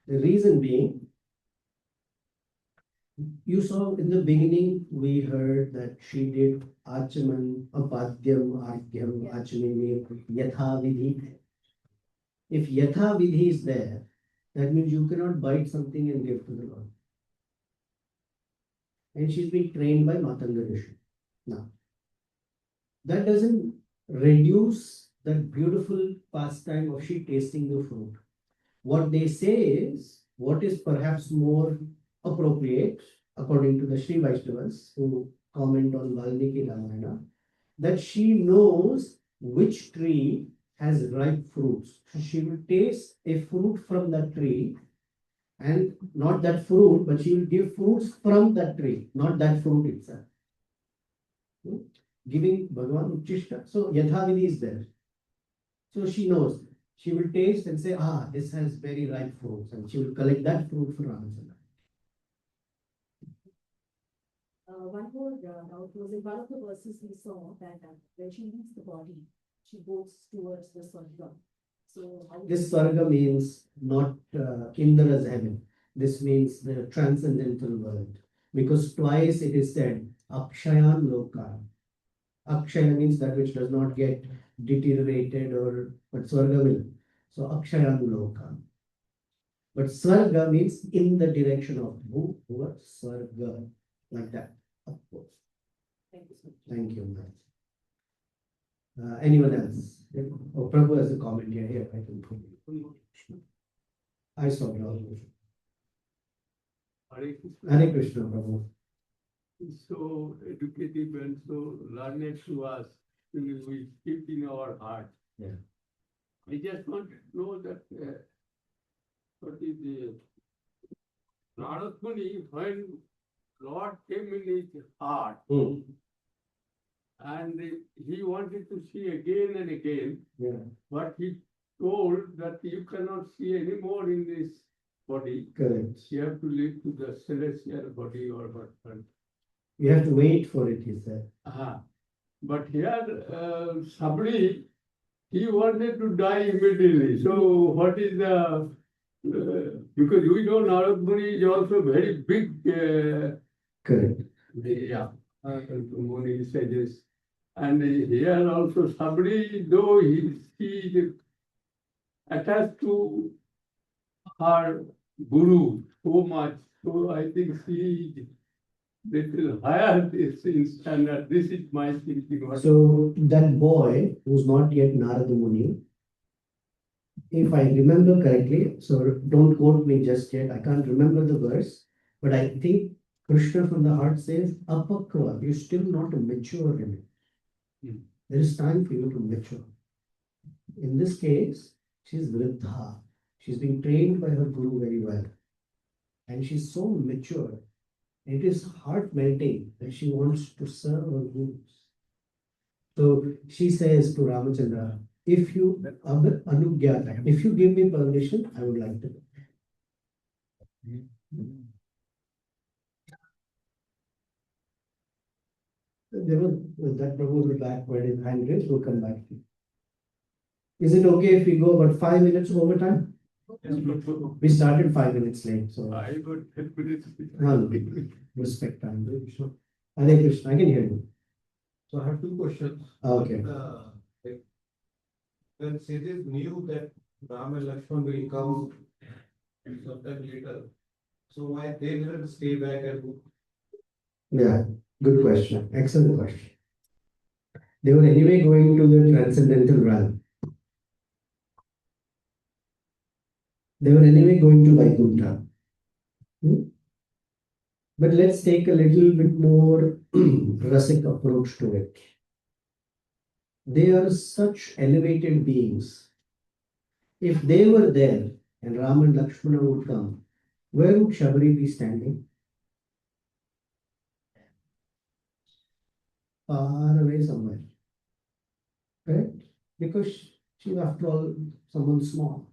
The reason being You saw in the beginning, we heard that she did Achaman, Apadyam, Argyam, Achamini, Yatha Vidhi. If Yatha Vidhi is there, that means you cannot bite something and give to the Lord. And she's been trained by Matanga Rishi. Now, that doesn't reduce that beautiful pastime of she tasting the fruit. What they say is, what is perhaps more appropriate, according to the Sri Vaishnavas who comment on Valmiki Ramayana, that she knows which tree has ripe fruits. So she will taste a fruit from that tree, and not that fruit, but she will give fruits from that tree, not that fruit itself. Giving Bhagavan Uchishta. So Yathavidhi is there. So she knows. She will taste and say, this has very ripe fruits, and she will collect that fruit for Ramachandra. One more doubt was in one of the verses we saw that when she leaves the body, she goes towards the Swarga. So this Swarga means not Indra's heaven. This means the transcendental world. Because twice it is said, Akshayan Loka. Akshaya means that which does not get deteriorated, but Swarga will. So Akshayan Loka. But Swarga means in the direction of who? Swarga. Like that, of course. thank you so much. Thank you. Anyone else? Oh, Prabhu has a comment here. Here, I can put it. I saw it. Hare Krishna, Prabhu. So educative and so learned to us, we keep in our heart. Yeah. I just want to know that what is the Narad Muni, when Lord came in his heart and he wanted to see again and again, but he told that you cannot see anymore in this body. Correct. You have to live to the celestial body or what. You have to wait for it, he said. But here, Sabari, he wanted to die immediately. So what is the, because we know Narad Muni is also very big. Correct. Muni sages. And here also Sabari, though he is attached to her guru so much, so I think she is little higher this in standard. This is my thinking. So that boy who's not yet Narada Muni, if I remember correctly, so don't quote me just yet, I can't remember the verse, but I think Krishna from the heart says, Apakva, you're still not mature in it. There is time for you to mature. In this case, she's Vriddha. She's been trained by her guru very well. And she's so mature. It is heart melting that she wants to serve her gurus. So she says to Ramachandra, if you if you give me permission, I would like to. There was that Prabhu will back where his hand raised, will come back to you. Is it okay if we go about 5 minutes over time? We started 5 minutes late, so I got 10 minutes. respect time. Hare Krishna, I can hear you. So I have two questions. Okay. When sages knew that Ram and Lakshman will come sometime later, so why they didn't stay back and Yeah, good question. Excellent question. They were anyway going to the transcendental realm. They were anyway going to Vaikuntha. But let's take a little bit more rasic approach to it. They are such elevated beings. If they were there and Ram and Lakshmana would come, where would Sabari be standing? Far away somewhere. Correct? Because she's after all someone small.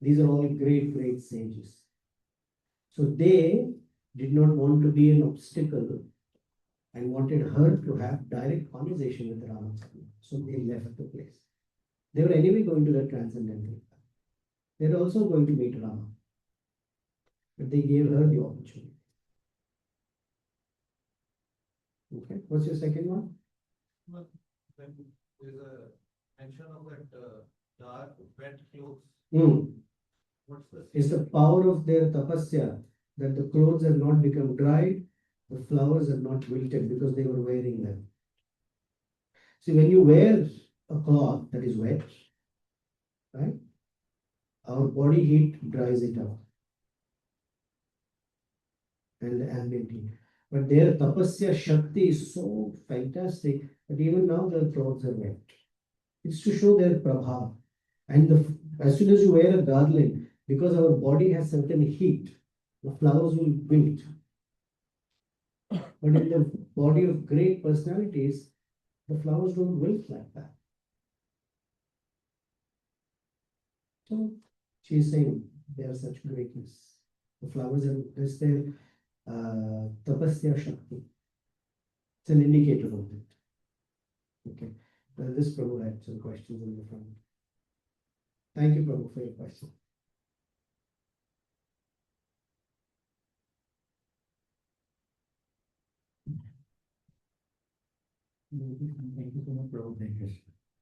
These are all great, great sages. So they did not want to be an obstacle and wanted her to have direct conversation with Rama. So they left the place. They were anyway going to the transcendental. They were also going to meet Rama. But they gave her the opportunity. What's your second one? When there's a mention of that dark wet clothes, what's the? It's the power of their tapasya that the clothes have not become dried, the flowers have not wilted because they were wearing them. See, when you wear a cloth that is wet, right, our body heat dries it out and the ambient heat. But their tapasya shakti is so fantastic that even now their clothes are wet. It's to show their prabha. And as soon as you wear a garland, because our body has certain heat, the flowers will wilt. But in the body of great personalities, the flowers don't wilt like that. So she's saying they are such greatness. The flowers are just their tapasya shakti. It's an indicator of it. Okay. This Prabhu had some questions in the front. Thank you, Prabhu, for your question. Thank you so much, Prabhu. Thank you.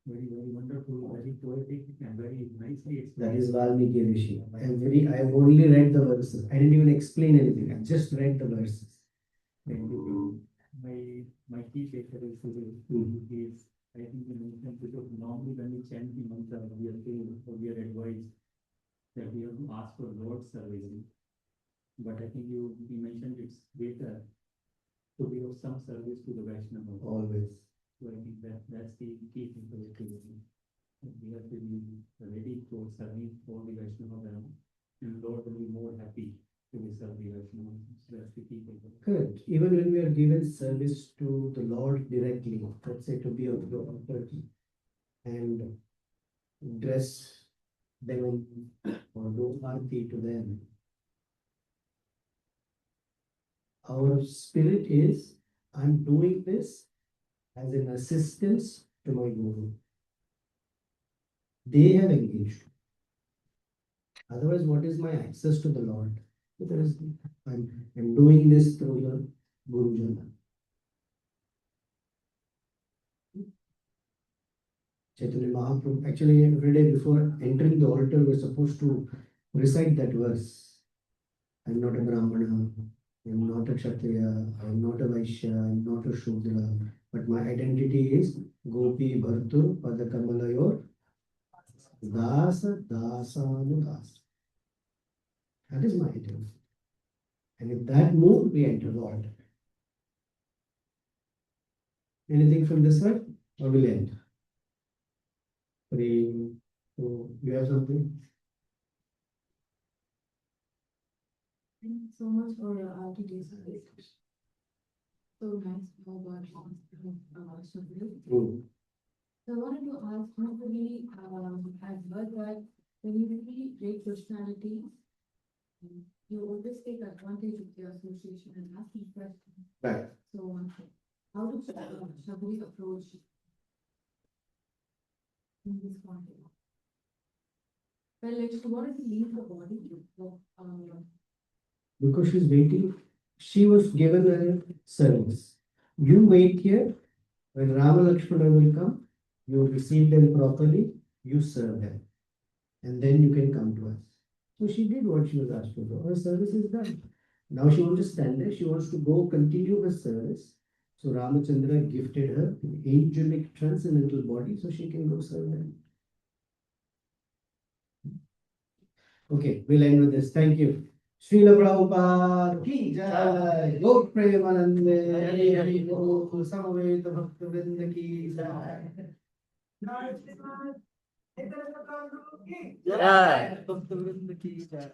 Very, very wonderful, very poetic, and very nicely That explained. is Valmiki Rishi. I have only read the verses. I didn't even explain anything. I just read the verses. Thank you. My key takeaway is, I think you mentioned, because normally when we chant the mantra, we are told or we are advised that we have to ask for Lord's service. But I think you mentioned it's better to be of some service to the Vaishnava. Always. So I think that's the key thing for it. We have to be ready for serving all the Vaishnava, and Lord will be more happy to be serve the Vaishnava. So that's the key thing. Correct. Even when we are given service to the Lord directly, let's say to be of the authority and dress them or do arti to them, our spirit is, I'm doing this as an assistance to my Guru. They have engaged. Otherwise, what is my access to the Lord? There is, I'm doing this through the Guru Jana. Chaitanya Mahaprabhu, actually every day before entering the altar, we're supposed to recite that verse. I'm not a Brahmana, I'm not a Kshatriya, I'm not a Vaishya, I'm not a Shudra, but my identity is Gopi Bhartur Padakamalayor Dasa Dasanudasa. That is my identity. And in that mood, we enter Lord. Anything from this side? Or will end? Praying. So, you have something? Thank you so much for your today's service. So nice about Sabari. So I wanted to ask, normally, I've heard that when you really great personalities, you always take advantage of their association and ask them questions. Right. So, how does Sabari approach in this context? Well, like, she wanted to leave the body. Because she's waiting. She was given a service. You wait here. When Rama Lakshmana will come, you receive them properly, you serve them. And then you can come to us. So she did what she was asked to do. Her service is done. Now she wants to stand there. She wants to go continue her service. So Ramachandra gifted her an angelic transcendental body so she can go serve them. Okay, we'll end with this. Thank you. Srila Prabhupada ki jai, Gaur Premanande, Hari Hari Bol, Samaveta Bhakta Vrinda ki jai. Jai. Bhakta Vrinda ki jai.